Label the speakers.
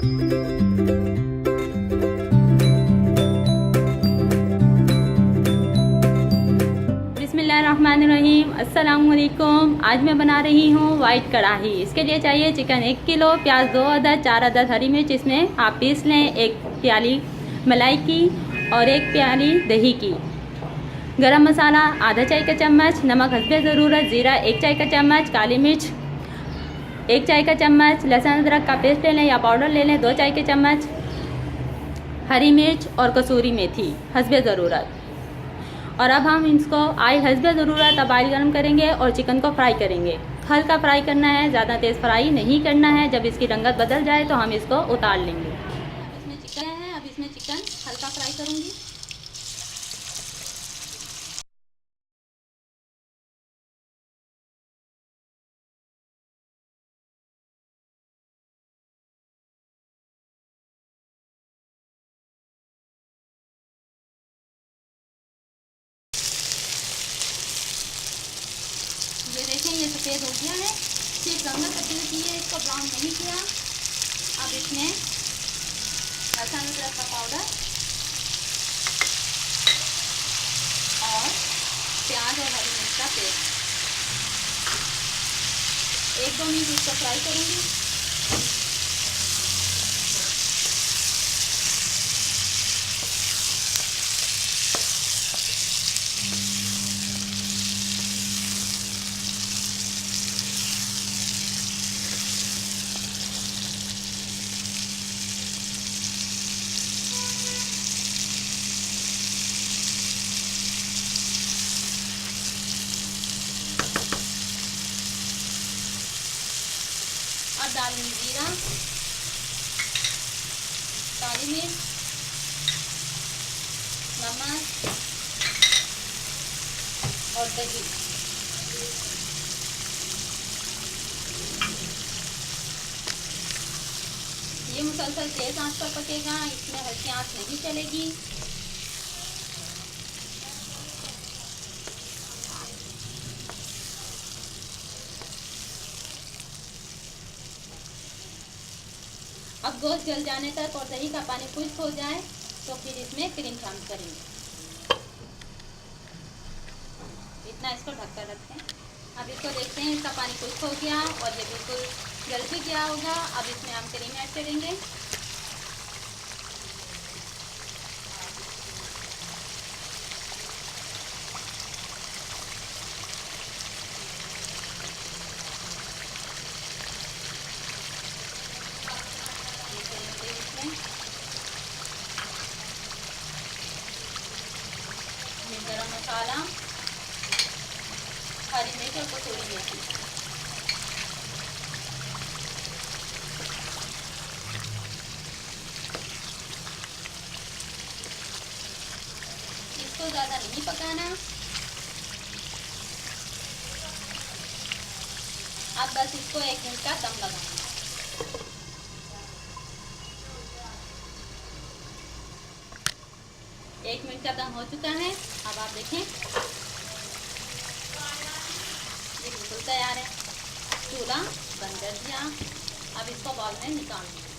Speaker 1: बिस्मिल्लाहिर्रहमानिर्रहीम। अस्सलामुअलैकुम। आज मैं बना रही हूँ वाइट कढ़ाई। इसके लिए चाहिए चिकन 1 किलो, प्याज 2 अदद, 4 अदद हरी मिर्च इसमें आप पीस लें, 1 प्याली मलाई की और 1 प्याली दही की, गरम मसाला आधा चाय का चम्मच, नमक हस्बे ज़रूरत, ज़ीरा 1 चाय का चम्मच, काली मिर्च 1 चाय का चम्मच, लहसुन अदरक का पेस्ट ले लें या पाउडर ले लें 2 चाय के चम्मच, हरी मिर्च और कसूरी मेथी हस्बे ज़रूरत। और अब हम इसको ऑयल हस्बे ज़रूरत अब ऑयल गर्म करेंगे और चिकन को फ्राई करेंगे। हल्का फ्राई करना है, ज़्यादा तेज़ फ्राई नहीं करना है। जब इसकी रंगत बदल जाए तो हम इसको उतार लेंगे। अब इसमें चिकन है, अब इसमें चिकन हल्का फ्राई करूँगी। ये देखें, ये सफ़ेद हो गया है, सिर्फ रंगत तब्दील की है, इसको ब्राउन नहीं किया। अब इसमें लहसुन अदरक का पाउडर और प्याज और हरी मिर्च का पेस्ट 1-2 मिनट इसको फ्राई करूँगी। अब डालूंगी जीरा, काली मिर्च, नमक और दही। ये मुसलसल तेज आंच पर पकेगा, इसमें हल्की आंच नहीं चलेगी। अब गोश्त जल जाने तक और दही का पानी खुश्क हो जाए तो फिर इसमें क्रीम शामिल करेंगे। इतना इसको ढककर रखें। अब इसको देखते हैं, इसका पानी खुश्क हो गया और ये बिल्कुल जल भी गया होगा। अब इसमें हम क्रीम ऐड करेंगे। गरम मसाला, हरी मिर्च और कसूरी मेथी। इसको ज़्यादा नहीं पकाना। अब बस इसको 1 मिनट का दम लगाना। एक मिनट का दम हो चुका है। अब आप देखें, ये बिल्कुल तैयार है। चूल्हा बंद कर दिया। अब इसको बाउल में निकाल दें।